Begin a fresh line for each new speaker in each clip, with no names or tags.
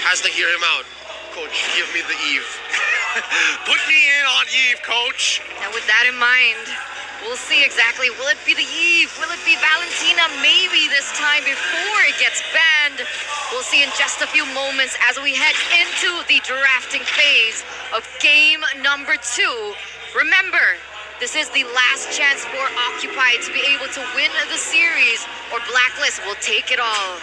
has to hear him out. Coach, give me the Eve.
Put me in on Eve, Coach.
And with that in mind, we'll see exactly. Will it be the Eve? Will it be Valentina? Maybe this time before it gets banned. We'll see in just a few moments as we head into the drafting phase of game number 2. Remember, this is the last chance for Occupy to be able to win the series, or Blacklist will take it all.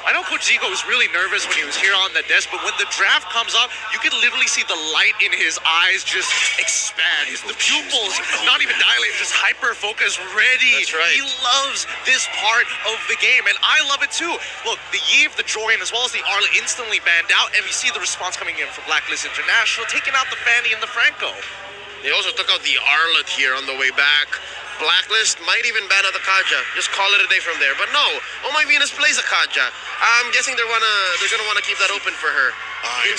I know Coach Zico was really nervous when he was here on the desk, but when the draft comes up, you can literally see the light in his eyes just expand. The pupils not even dilated, just hyper-focused, ready.
That's right.
He loves this part of the game, and I love it too. Look, the Eve, the Jorian, as well as the Arla instantly banned out, and we see the response coming in from Blacklist International, taking out the Fanny and the Franco.
They also took out the Arlet here on the way back. Blacklist might even ban out the Kaja. Just call it a day from there. But no, Oh My Venus plays a Kaja. I'm guessing they're gonna wanna keep that open for her. I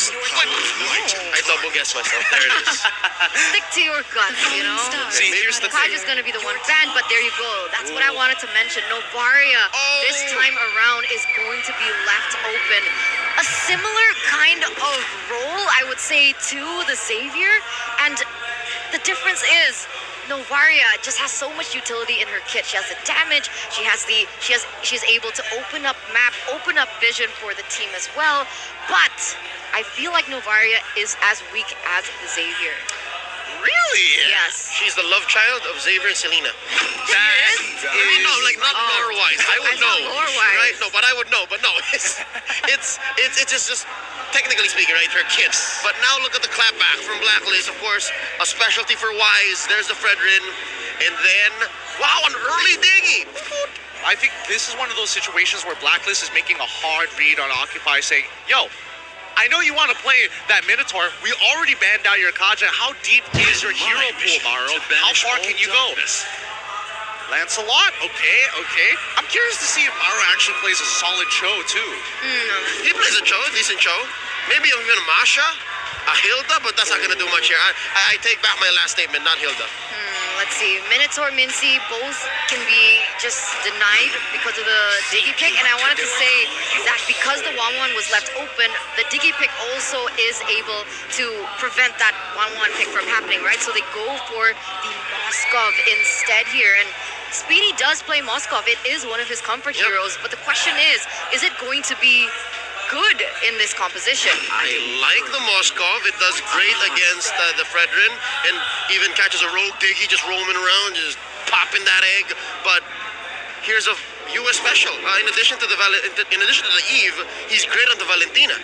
double guessed myself. There it is.
Stick to your guts, you know?
See, here's the thing.
Kaja's gonna be the one banned, but there you go. That's what I wanted to mention. Novaria this time around is going to be left open. A similar kind of role, I would say, to the Xavier. And the difference is Novaria just has so much utility in her kit. She has the damage, she's able to open up map, open up vision for the team as well. But I feel like Novaria is as weak as the Xavier.
Really?
Yes.
She's the love child of Xavier and Selena. No, like not lore-wise. I would know.
Lore-wise.
Right? No, but I would know. But no, it's just technically speaking, right? Her kids. But now look at the clapback from Blacklist. Of course, a specialty for Wise. There's the Fredrin, and then wow, an early diggy.
I think this is one of those situations where Blacklist is making a hard read on Occupy, saying, yo, I know you want to play that Minotaur. We already banned out your Kaja. How deep is your hero pool, Maro? How far can you go? Lancelot? Okay. I'm curious to see if Maro actually plays a solid Cho, too.
He plays a Cho, a decent Cho. Maybe even a Masha, a Hilda, but that's not going to do much here. I take back my last statement, not Hilda.
Let's see, Minotaur, Mincy, both can be just denied because of the Diggy pick. And I wanted to say that because the 1-1 was left open, the Diggy pick also is able to prevent that 1-1 pick from happening, right? So they go for the Moskov instead here. And Speedy does play Moskov. It is one of his comfort heroes. But the question is it going to be good in this composition?
I like the Moskov. It does great against the Fredrin, and even catches a rogue diggy just roaming around, just popping that egg. But here's a US special. In addition to the Eve, he's great on the Valentina.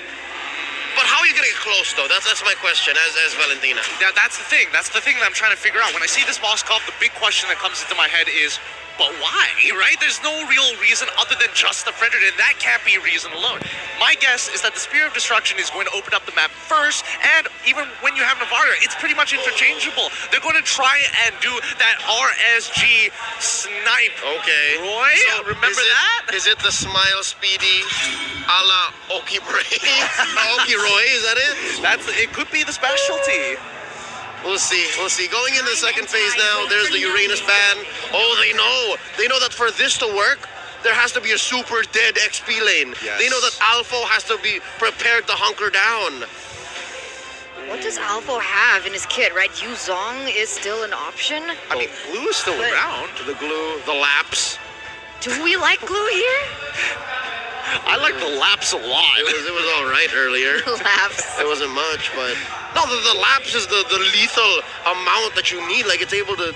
But how are you gonna get close though? That's my question as Valentina.
Yeah, that's the thing. That's the thing that I'm trying to figure out. When I see this Moskov, the big question that comes into my head is, but why, right? There's no real reason other than just the Fredrin, and that can't be a reason alone. My guess is that the Spear of Destruction is going to open up the map first, and even when you have Navarra, it's pretty much interchangeable. They're going to try and do that RSG snipe.
Okay.
Roy,
so
remember that?
Is it the Smile Speedy a la Oki Bray? Oki Roy, is that it?
It could be the specialty.
We'll see. Going into the second phase now, there's the Uranus ban. Oh, they know that for this to work, there has to be a super dead XP lane.
Yes.
They know that Alpha has to be prepared to hunker down.
What does Alpha have in his kit, right? Yuzong is still an option.
I mean, Glue is still around.
The glue, the laps.
Do we like Glue here?
I like the laps a lot.
It was all right earlier.
Laps.
It wasn't much, but no, the laps is the lethal amount that you need. Like it's able to.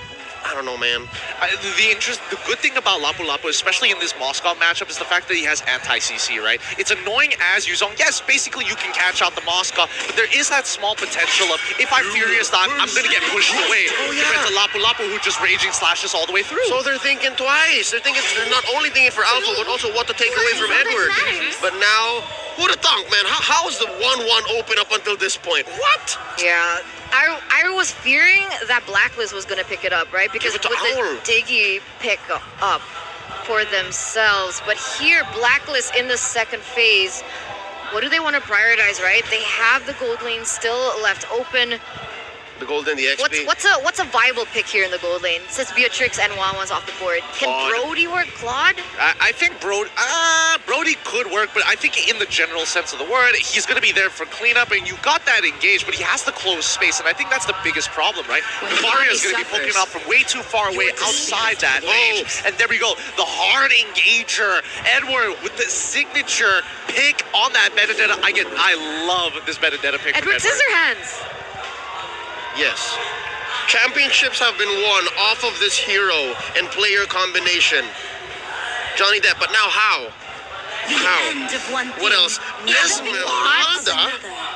I don't know, man.
The good thing about Lapu Lapu, especially in this Moskov matchup, is the fact that he has anti-CC, right? It's annoying as Yuzong. Yes, basically you can catch out the Moskov, but there is that small potential of, if I'm furious, I'm going to get pushed away compared to Lapu Lapu, who just raging slashes all the way through.
So they're thinking twice. They're not only thinking for Alpha, but also what to take away from Edward. But now, who'd have thunk, man? How is the 1-1 open up until this point? What?
Yeah. I was fearing that Blacklist was going to pick it up, right? Because with the Diggy pick up for themselves. But here, Blacklist in the second phase, what do they want to prioritize, right? They have the gold lane still left open.
The gold and the XP.
What's a viable pick here in the gold lane? It says Beatrix and Wanwan's off the board. Can
Claude.
Brody work Claude?
I think Brody could work, but I think in the general sense of the word, he's going to be there for cleanup, and you got that engaged, but he has to close space, and I think that's the biggest problem, right? Varia is going to be poking off from way too far away outside that range, and there we go. The hard engager, Edward with the signature pick on that Benedetta. I love this Benedetta pick.
Edward Scissorhands.
Yes. Championships have been won off of this hero and player combination. Johnny Depp, but now how? How? What else? Esmeralda?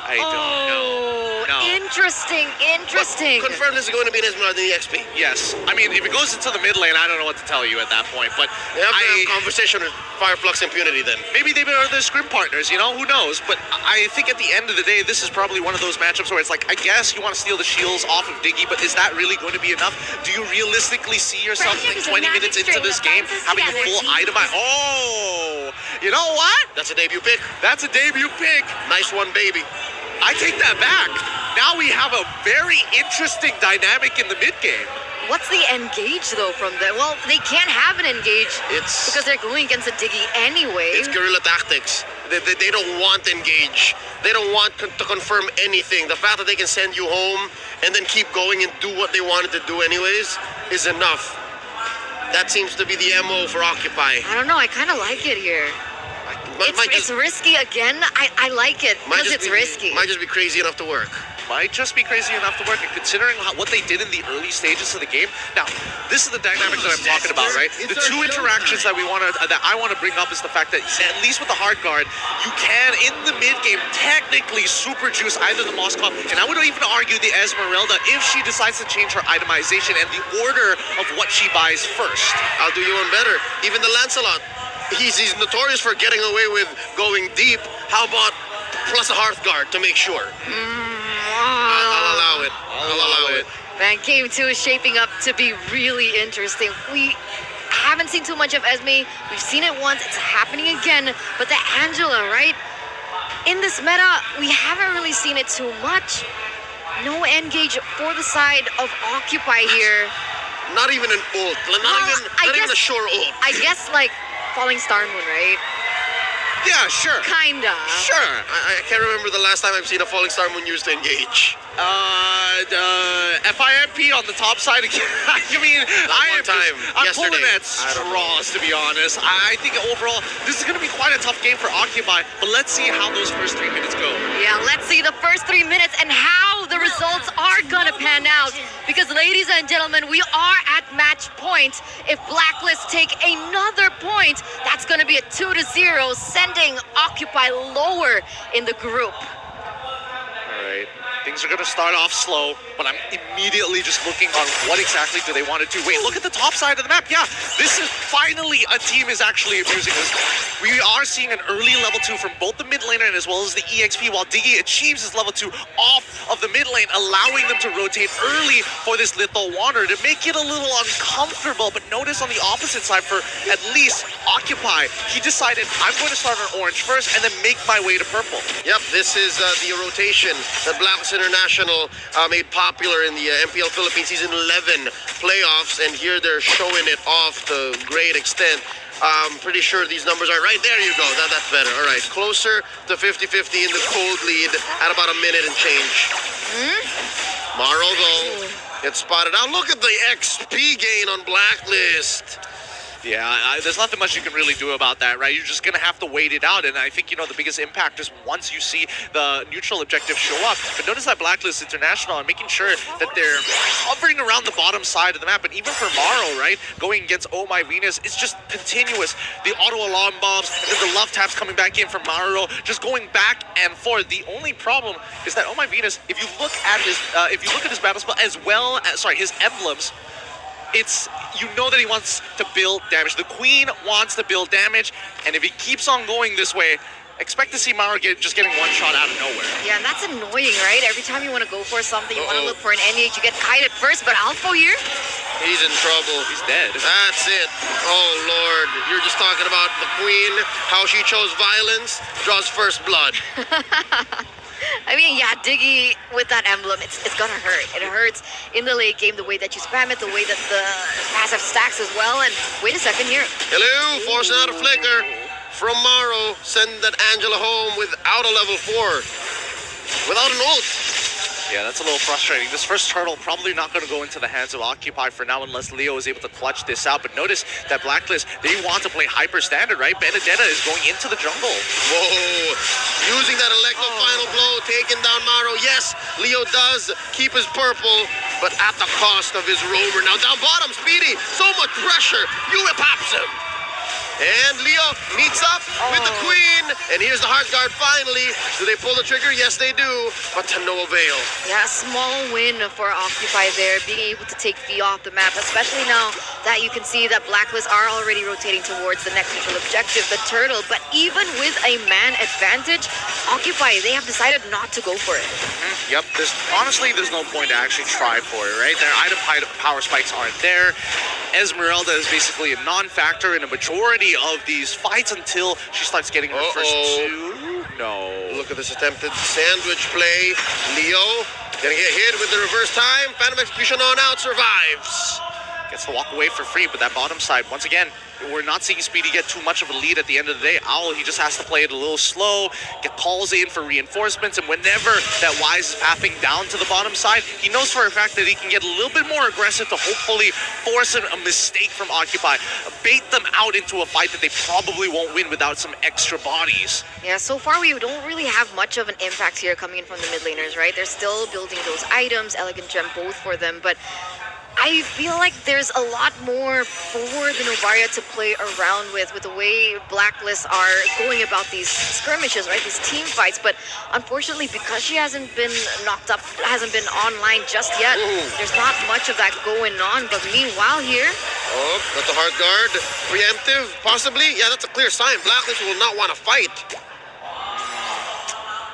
I don't know. No.
Interesting.
Confirm this is going to be an Esmeralda in the XP.
Yes. I mean, if it goes into the mid lane, I don't know what to tell you at that point, but
They have to have a conversation with Fireflux Impunity then.
maybe they are their scrim partners, you know? Who knows? But I think at the end of the day, this is probably one of those matchups where it's like, I guess you want to steal the shields off of Diggy, but is that really going to be enough? Do you realistically see yourself like 20 minutes into this game having a full item? Oh, you know what?
That's a debut pick.
That's a debut pick.
Nice one, baby.
I take that back. Now we have a very interesting dynamic in the mid game.
What's the engage though from them? Well, they can't have an engage
It's
because they're going against a Diggy anyway.
it's guerrilla tactics. They don't want engage. They don't want to confirm anything. The fact that they can send you home and then keep going and do what they wanted to do anyways is enough. That seems to be the MO for Occupy.
I don't know. I kind of like it here. It's risky again. I like it because it's risky.
Might just be crazy enough to work.
Might just be crazy enough to work, and considering what they did in the early stages of the game. Now, this is the dynamic that I'm talking about, right? The two interactions that I want to bring up is the fact that at least with the hard guard, you can in the mid game technically super juice either the Moskov, and I would even argue the Esmeralda if she decides to change her itemization and the order of what she buys first.
I'll do you one better. Even the Lancelot, he's notorious for getting away with going deep. How about plus a Hearthguard to make sure? I'll allow it. I'll allow it.
Man, game 2 is shaping up to be really interesting. We haven't seen too much of Esme. We've seen it once. It's happening again. But the Angela, right? In this meta, we haven't really seen it too much. No engage for the side of Occupy here.
Not even an ult. Not even a sure ult.
I guess like Falling Star Moon, right?
Yeah, sure.
Kinda.
Sure.
I can't remember the last time I've seen a Falling Star Moon used to engage.
FIMP on the top side again. I mean, I'm
yesterday.
pulling at straws, to be honest. I think overall, this is going to be quite a tough game for Occupy, but let's see how those first 3 minutes go.
Yeah, let's see the first 3 minutes and how the results are gonna pan out. Because ladies and gentlemen, we are at match point. If Blacklist take another point, that's gonna be a 2-0, sending Occupy lower in the group.
All right. Things are going to start off slow, but I'm immediately just looking on what exactly do they want to do. Wait, look at the top side of the map. Yeah, this is finally a team is actually abusing this. We are seeing an early level 2 from both the mid laner and as well as the EXP, while Diggy achieves his level 2 off of the mid lane, allowing them to rotate early for this Lethal Wander to make it a little uncomfortable. But notice on the opposite side for at least Occupy, he decided I'm going to start on orange first and then make my way to purple.
Yep, this is the rotation that Blacklist International made popular in the MPL Philippines Season 11 playoffs, and here they're showing it off to great extent. I'm pretty sure these numbers are right. There you go. That's better. All right, closer to 50-50 in the cold lead at about a minute and change. Maro, though, gets spotted out. Look at the XP gain on Blacklist.
Yeah, there's nothing much you can really do about that, right? You're just going to have to wait it out. And I think, the biggest impact is once you see the neutral objective show up. But notice that Blacklist International and making sure that they're hovering around the bottom side of the map. And even for Maro, right, going against Oh My Venus, it's just continuous. The auto alarm bombs and then the love taps coming back in from Maro, just going back and forth. The only problem is that Oh My Venus, if you look at his battle spell as well as, his emblems, you know that he wants to build damage. The Queen wants to build damage, and if he keeps on going this way, expect to see Maro just getting one shot out of nowhere.
Yeah, and that's annoying, right? Every time you want to go for something, you want to look for an NEH, you get kited first, but Alpha here?
He's in trouble.
He's dead.
That's it. Oh, Lord. You're just talking about the Queen, how she chose violence, draws first blood.
I mean, yeah, Diggy with that emblem, it's gonna hurt. It hurts in the late game, the way that you spam it, the way that the passive stacks as well. And wait a second here.
Hello, forcing out a flicker from Maro. Send that Angela home without a level 4. Without an ult.
Yeah, that's a little frustrating. This first turtle probably not going to go into the hands of Occupy for now unless Leo is able to clutch this out. But notice that Blacklist, they want to play hyper standard, right? Benedetta is going into the jungle.
Whoa. Using that electro final blow, taking down Maro. Yes, Leo does keep his purple, but at the cost of his roamer. Now down bottom, Speedy. So much pressure. Yue pops him. And Leo meets up with the Queen. And here's the Heart Guard finally. Do they pull the trigger? Yes, they do. But to no avail.
Yeah, small win for Occupy there, being able to take Fee off the map, especially now that you can see that Blacklist are already rotating towards the next neutral objective, the turtle. But even with a man advantage, Occupy, they have decided not to go for it.
Yep, honestly, there's no point to actually try for it, right? Their item power spikes aren't there. Esmeralda is basically a non-factor in a majority of these fights until she starts getting her first two. No.
Look at this attempted sandwich play. Leo gonna get hit with the reverse time. Phantom Execution on out, survives.
Gets to walk away for free, but that bottom side, once again, we're not seeing Speedy get too much of a lead at the end of the day. Owl, he just has to play it a little slow, get calls in for reinforcements, and whenever that Wise is pathing down to the bottom side, he knows for a fact that he can get a little bit more aggressive to hopefully force a mistake from Occupy, bait them out into a fight that they probably won't win without some extra bodies.
Yeah, so far we don't really have much of an impact here coming in from the mid laners, right? They're still building those items, Elegant Gem both for them, but I feel like there's a lot more for the Novaria to play around with the way Blacklist are going about these skirmishes, right? These team fights. But unfortunately, because she hasn't been knocked up, hasn't been online just yet, there's not much of that going on. But meanwhile here...
Oh, that's a Heart Guard. Preemptive, possibly? Yeah, that's a clear sign. Blacklist will not want to fight.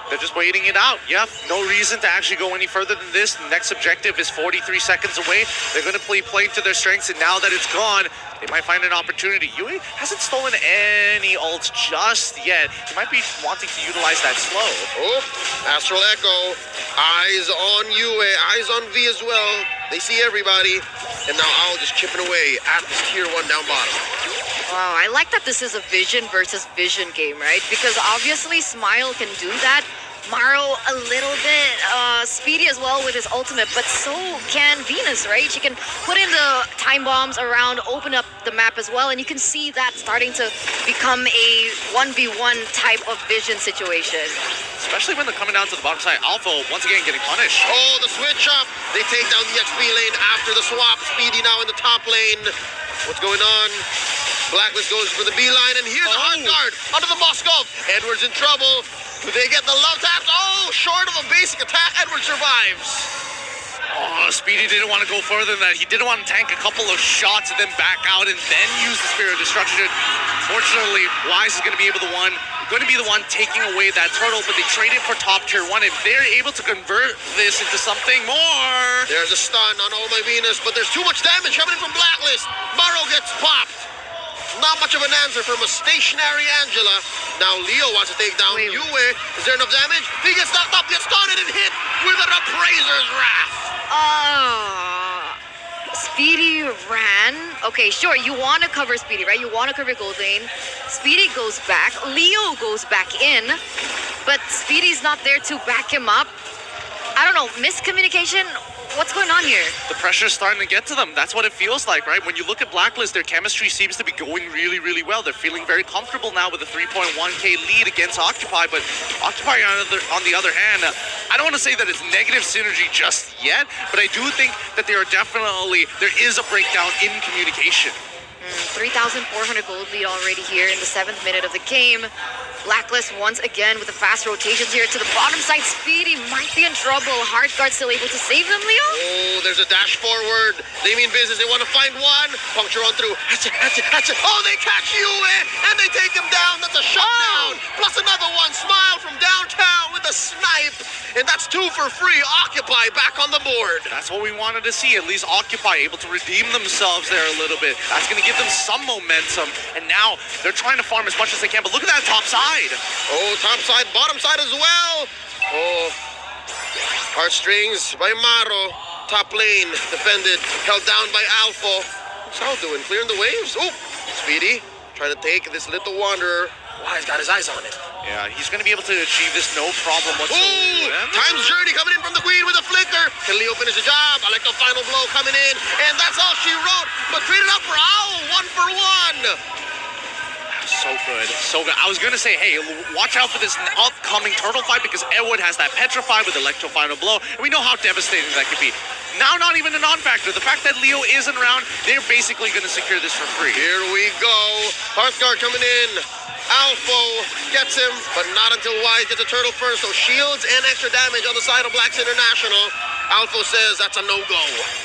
They're just waiting it out. Yep, no reason to actually go any further than this. The next objective is 43 seconds away. They're going to play to their strengths, and now that it's gone, they might find an opportunity. Yue hasn't stolen any ults just yet. He might be wanting to utilize that slow.
Oh, Astral Echo. Eyes on Yue, eyes on V as well. They see everybody. And now Owl just chipping away at this tier 1 down bottom.
Wow, I like that this is a vision versus vision game, right? Because obviously Smile can do that. Maro a little bit speedy as well with his ultimate, but so can Venus, right? She can put in the time bombs around, open up the map as well, and you can see that starting to become a 1v1 type of vision situation.
Especially when they're coming down to the bottom side. Alpha, once again, getting punished.
Oh, the switch up. They take down the XP lane after the swap. Speedy now in the top lane. What's going on? Blacklist goes for the beeline, and here's a Heart Guard under the Moskov. Edwards in trouble. Do they get the love taps? Oh, short of a basic attack, Edwards survives.
Oh, Speedy didn't want to go further than that. He didn't want to tank a couple of shots and then back out and then use the Spirit of Destruction. Fortunately, Wise is going to be the one taking away that turtle, but they traded for top tier 1. If they're able to convert this into something more...
There's a stun on Oh My Venus, but there's too much damage coming in from Blacklist. Maro gets popped. Not much of an answer from a stationary Angela. Now Leo wants to take down Yue. Is there enough damage? He gets knocked up, gets taunted and hit with an Appraiser's Wrath.
Speedy ran. Okay, sure, you want to cover Speedy, right? You want to cover gold lane. Speedy goes back. Leo goes back in. But Speedy's not there to back him up. I don't know, miscommunication? What's going on here?
The pressure's starting to get to them. That's what it feels like, right? When you look at Blacklist, their chemistry seems to be going really, really well. They're feeling very comfortable now with a 3.1k lead against Occupy, but Occupy on the other hand, I don't want to say that it's negative synergy just yet, but I do think that there is a breakdown in communication.
3,400 gold lead already here in the 7th minute of the game. Blacklist once again with the fast rotations here to the bottom side. Speedy might be in trouble. Heart Guard still able to save them, Leo?
Oh, there's a dash forward. They mean business. They want to find one. Puncture on through. Oh, they catch Yue, and they take him down. That's a shutdown. Plus another one. Smile from downtown with a snipe. And that's 2 for free. Occupy back on the board.
That's what we wanted to see. At least Occupy able to redeem themselves there a little bit. That's going to give them some momentum. And now they're trying to farm as much as they can. But look at that top side.
Oh, top side, bottom side as well. Oh, heartstrings by Maro. Top lane defended, held down by Alpha. What's Sal doing? Clearing the waves? Oh, Speedy trying to take this little wanderer. Wise got his eyes on it.
Yeah, he's going to be able to achieve this no problem whatsoever.
Ooh, Time's Journey coming in from the Queen with a flicker. Can Leo finish the job? I like the final blow coming in. And that's all she wrote. But trade it up for Owl. 1 for 1.
So good, so good. I was gonna say, hey, watch out for this upcoming turtle fight because Edward has that petrify with Electro Final Blow, and we know how devastating that could be. Now, not even a non-factor. The fact that Leo isn't around, they're basically gonna secure this for free.
Here we go. Hearthguard coming in. Alpha gets him, but not until Wise gets a turtle first. So shields and extra damage on the side of Blacklist International. Alpha says that's a no-go.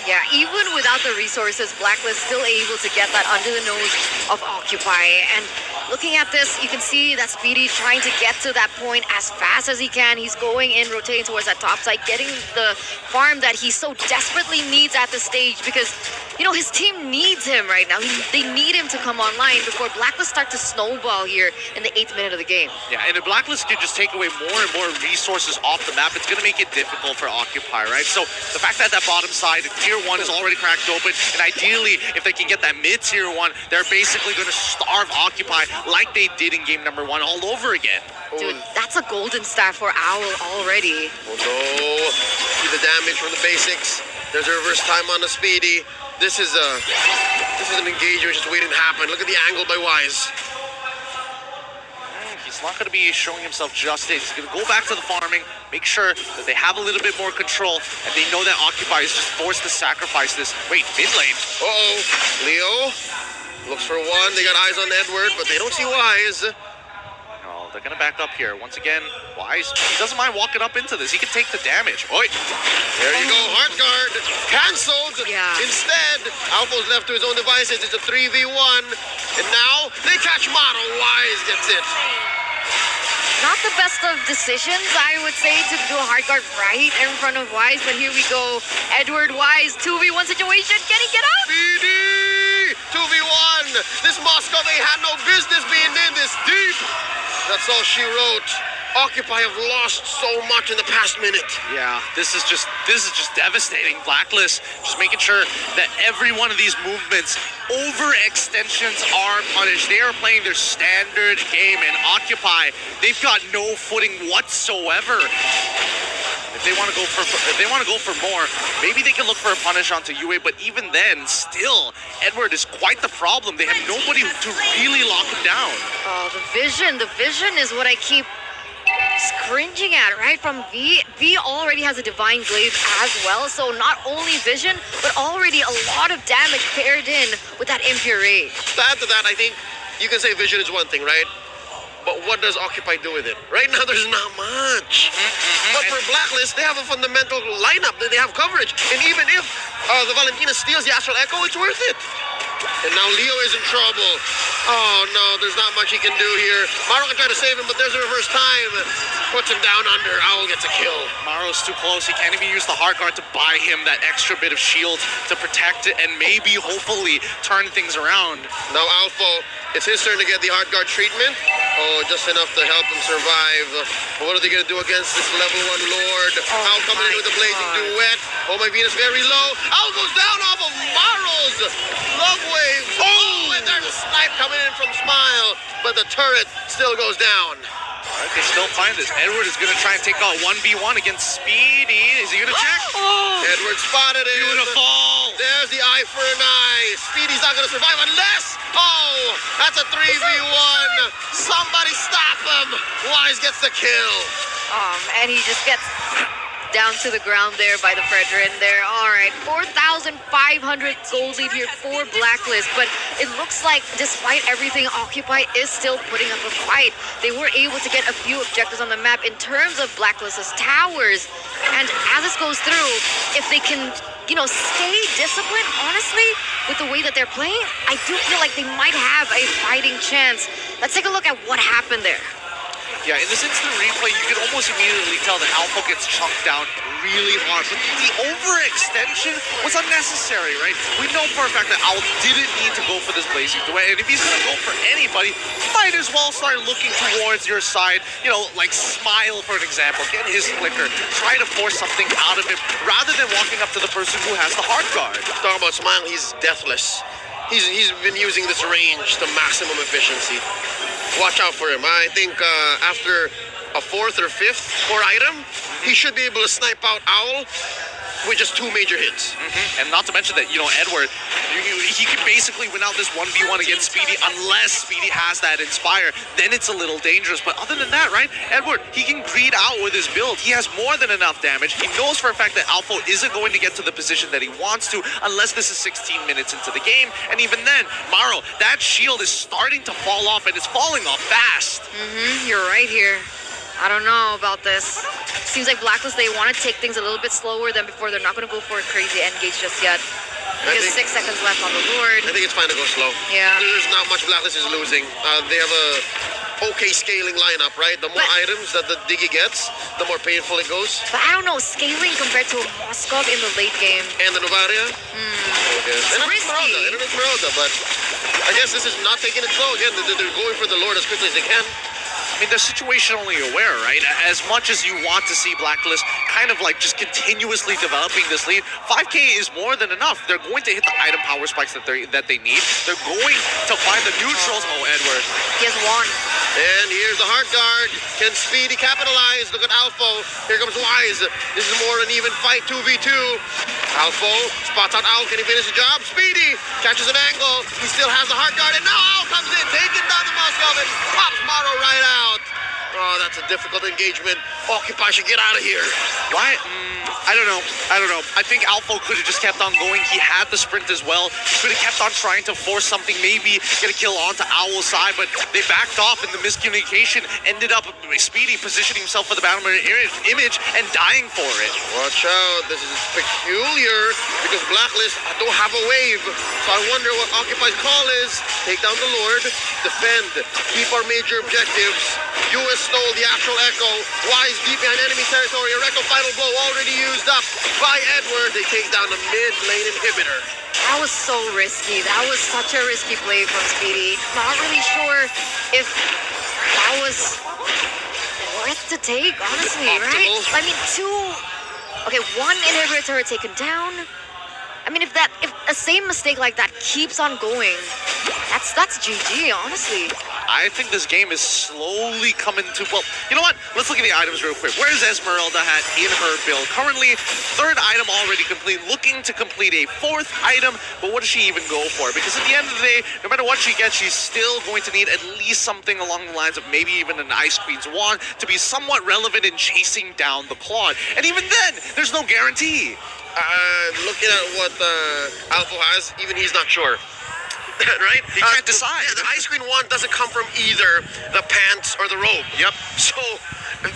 Yeah, even without the resources, Blacklist still able to get that under the nose of Occupy. And looking at this, you can see that Speedy trying to get to that point as fast as he can. He's going in, rotating towards that top side, getting the farm that he so desperately needs at this stage because, you know, his team needs him right now. They need him to come online before Blacklist start to snowball here in the 8th minute of the game.
Yeah, and if Blacklist can just take away more and more resources off the map, it's going to make it difficult for Occupy, right? So the fact that that bottom side, tier 1 is already cracked open, and ideally, if they can get that mid-tier 1, they're basically going to starve Occupy like they did in game number 1 all over again.
Dude, that's a golden staff for Owl already.
Oh no. See the damage from the basics. There's a reverse time on the Speedy. This is an engagement just waiting to happen. Look at the angle by Wise.
He's not going to be showing himself justice. He's going to go back to the farming, make sure that they have a little bit more control, and they know that Occupy is just forced to sacrifice this. Wait, mid lane.
Uh-oh. Leo looks for one. They got eyes on Edward, but they don't see Wise.
No, they're going to back up here. Once again, Wise, he doesn't mind walking up into this. He can take the damage. Oi.
There you go. Heartguard canceled.
Yeah.
Instead, Alpha's left to his own devices. It's a 3v1. And now they catch Motto. Wise gets it.
Not the best of decisions, I would say, to do a hard guard right in front of Wise, but here we go. Edward Wise, 2v1 situation. Can he get up?
BD! 2v1. This Moscow, they had no business being in this deep. That's all she wrote. Occupy have lost so much in the past minute.
Yeah, this is just devastating. Blacklist just making sure that every one of these movements, overextensions are punished. They are playing their standard game, and Occupy, they've got no footing whatsoever. If they want to go for more, maybe they can look for a punish onto UA, but even then, still, Edward is quite the problem. They have nobody to really lock him down.
Oh, the vision is what I keep cringing at, right? From V already has a Divine Glaive as well, so not only vision, but already a lot of damage paired in with that Impure Rage.
To add to that, I think you can say vision is one thing, right? But what does Occupy do with it? Right now, there's not much. But for Blacklist, they have a fundamental lineup. They have coverage. And even if the Valentina steals the Astral Echo, it's worth it. And now Leo is in trouble. Oh no, there's not much he can do here. Maro can try to save him, but there's a reverse time. Puts him down under. Owl gets a kill.
Maro's too close. He can't even use the hard guard to buy him that extra bit of shield to protect it and maybe, hopefully, turn things around.
Now Alpha, it's his turn to get the hard guard treatment. Oh, just enough to help him survive. But what are they going to do against this level 1 Lord? Owl coming in with the blazing duet. Oh, my Venus very low. Owl goes down off of Maro's love wave. Oh, and there's a snipe coming in from Smile. But the turret still goes down.
All right, they still find this. Edward is going to try and take out 1v1 against Speedy. Is he going to check?
Oh,
Edward spotted him.
Beautiful.
There's the eye for an eye. Speedy's not going to survive unless... Oh, that's a 3v1. Somebody stop him. Wise gets the kill.
and he just gets down to the ground there by the Fredrin there. All right, 4,500 gold lead here for Blacklist, but it looks like despite everything, Occupy is still putting up a fight. They were able to get a few objectives on the map in terms of Blacklist's towers, and as this goes through, if they can, you know, stay disciplined, honestly, with the way that they're playing, I do feel like they might have a fighting chance. Let's take a look at what happened there.
Yeah, in this instant replay, you can almost immediately tell that Alpha gets chunked down really hard. But the overextension was unnecessary, right? We know for a fact that Owl didn't need to go for this Blazing Duet. And if he's going to go for anybody, might as well start looking towards your side. You know, like Smile, for an example. Get his flicker. Try to force something out of him rather than walking up to the person who has the hard guard.
Talk about Smile, he's deathless. He's been using this range to maximum efficiency. Watch out for him. I think after a 4th or 5th core item, he should be able to snipe out Owl with just 2 major hits.
And not to mention that, you know, Edward, he can basically win out this 1v1 against Speedy unless Speedy has that Inspire. Then it's a little dangerous. But other than that, right, Edward, he can greed out with his build. He has more than enough damage. He knows for a fact that Alpha isn't going to get to the position that he wants to unless this is 16 minutes into the game. And even then, Maro, that shield is starting to fall off, and it's falling off fast.
You're right here. I don't know about this. Seems like Blacklist, they want to take things a little bit slower than before. They're not going to go for a crazy engage just yet. Because 6 seconds left on the Lord.
I think it's fine to go slow.
Yeah.
There's not much Blacklist is losing. They have a okay scaling lineup, right? The more items that the Diggy gets, the more painful it goes.
But I don't know, scaling compared to a Moskov in the late game.
And the Novaria? Okay.
It's risky.
And Esmeralda, but I guess this is not taking it slow. Again, they're going for the Lord as quickly as they can.
I mean, they're situationally aware, right? As much as you want to see Blacklist kind of like just continuously developing this lead, 5K is more than enough. They're going to hit the item power spikes that they need. They're going to find the neutrals. Oh, Edward.
He has one.
And here's the hard guard. Can Speedy capitalize? Look at Alpha. Here comes Wise. This is more an even fight, 2v2. Alpha spots out Owl. Can he finish the job? Speedy catches an angle. He still has the hard guard. And now Owl comes in, taking down the Moskov and pops Maro right out. Oh, that's a difficult engagement. Occupy should get out of here.
Why? I don't know. I think Alpha could have just kept on going. He had the sprint as well. He could have kept on trying to force something, maybe get a kill onto Owl's side, but they backed off, and the miscommunication ended up Speedy positioning himself for the battle mirror image and dying for it.
Watch out. This is peculiar because Blacklist don't have a wave. So I wonder what Occupy's call is. Take down the Lord, defend, keep our major objectives. US stole the actual Echo. Wise deep behind enemy territory. Erecto final blow already used up by Edward. They take down the mid lane inhibitor.
That was so risky. That was such a risky play from Speedy. Not really sure if that was worth to take, honestly, right? I mean, one inhibitor taken down. I mean, if a same mistake like that keeps on going, that's GG, honestly.
I think this game is slowly coming to, well, you know what? Let's look at the items real quick. Where's Esmeralda had in her build? Currently, 3rd item already complete, looking to complete a 4th item, but what does she even go for? Because at the end of the day, no matter what she gets, she's still going to need at least something along the lines of maybe even an Ice Queen's Wand to be somewhat relevant in chasing down the Claude. And even then, there's no guarantee.
Looking at what Alpha has, even he's not sure. Right?
He can't decide.
Yeah, the Ice Queen Wand doesn't come from either the pants or the robe.
Yep.
So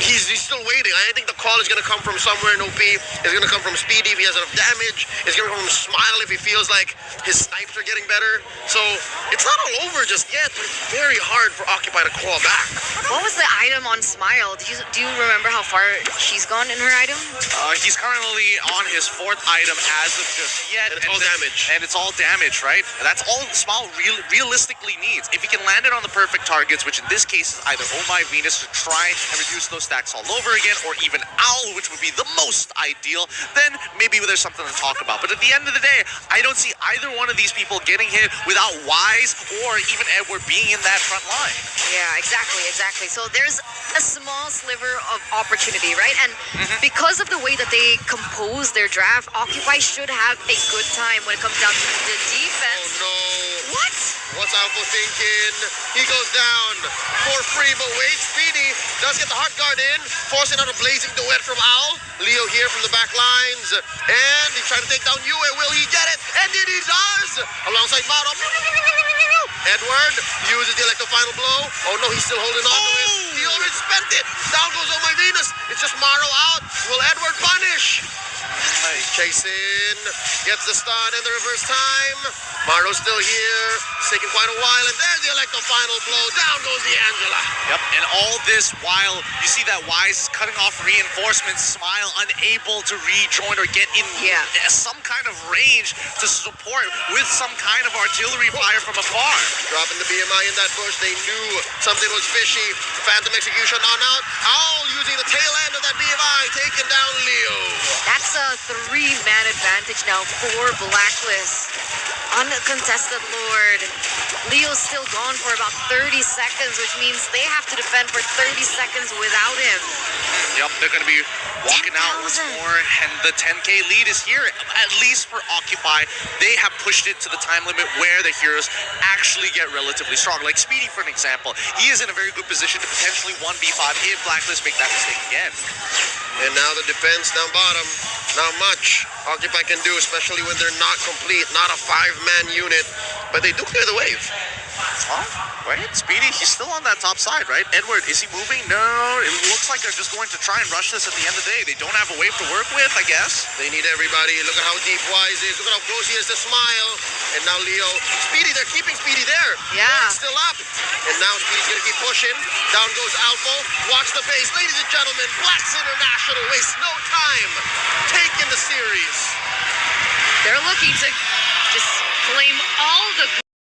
he's still waiting. I think the call is going to come from somewhere in OP. It's going to come from Speedy if he has enough damage. It's going to come from Smile if he feels like his snipes are getting better. So it's not all over just yet, but it's very hard for Occupy to claw back.
What was the item on Smile? Do you remember how far she's gone in her item?
He's currently on his 4th item as of just yet.
And it's all damage.
And it's all damage, right? That's all Smile realistically needs. If he can land it on the perfect targets, which in this case is either Oh My Venus to try and reduce those stacks all over again, or even Owl, which would be the most ideal, then maybe there's something to talk about. But at the end of the day, I don't see either one of these people getting hit without Wise or even Edward being in that front line.
Yeah, exactly. So there's a small sliver of opportunity, right? And because of the way that they compose their draft, Occupy should have a good time when it comes down to the defense.
Oh no.
What?
What's Alpha thinking? He goes down for free, but wait, Speedy does get the hard guard in, forcing out a blazing duet from Owl. Leo here from the back lines, and he's trying to take down Yue. Will he get it? And he does! Alongside Maro. Edward uses the electro final blow. Oh no, he's still holding on to it. He already spent it. Down goes Oh My Venus. It's just Maro out. Will Edward punish? He's chasing, gets the stun and the reverse time. Maro's still here. It's taking quite a while, and there's the select the final blow. Down goes the Angela.
Yep, and all this while you see that Wise cutting off reinforcements, Smile unable to rejoin or get in some kind of range to support with some kind of artillery fire from afar.
Dropping the BMI in that bush, they knew something was fishy. Phantom Execution on out. Owl using the tail end of that BMI, taking down Leo.
That's a 3-man advantage now for Blacklist. Uncontested Lord. Leo's still gone for about 30 seconds, which means they have to defend for 30 seconds without him.
Yep, they're going to be walking out once more, and the 10K lead is here, at least for Occupy. They have pushed it to the time limit where the heroes actually get relatively strong. Like Speedy, for an example, he is in a very good position to potentially 1v5 if Blacklist make that mistake again.
And now the defense down bottom, not much Occupy can do, especially when they're not complete, not a 5-man unit, but they do clear the wave.
Oh, wait, Speedy, he's still on that top side, right? Edward, is he moving? No, it looks like they're just going to try and rush this at the end of the day. They don't have a wave to work with, I guess.
They need everybody. Look at how deep Wise is. Look at how close he is to Smile. And now Leo. Speedy, they're keeping Speedy there.
Yeah.
It's still up. And now Speedy's going to keep pushing. Down goes Alpha. Watch the pace. Ladies and gentlemen, Blacks International wastes no time taking the series.
They're looking to just claim all the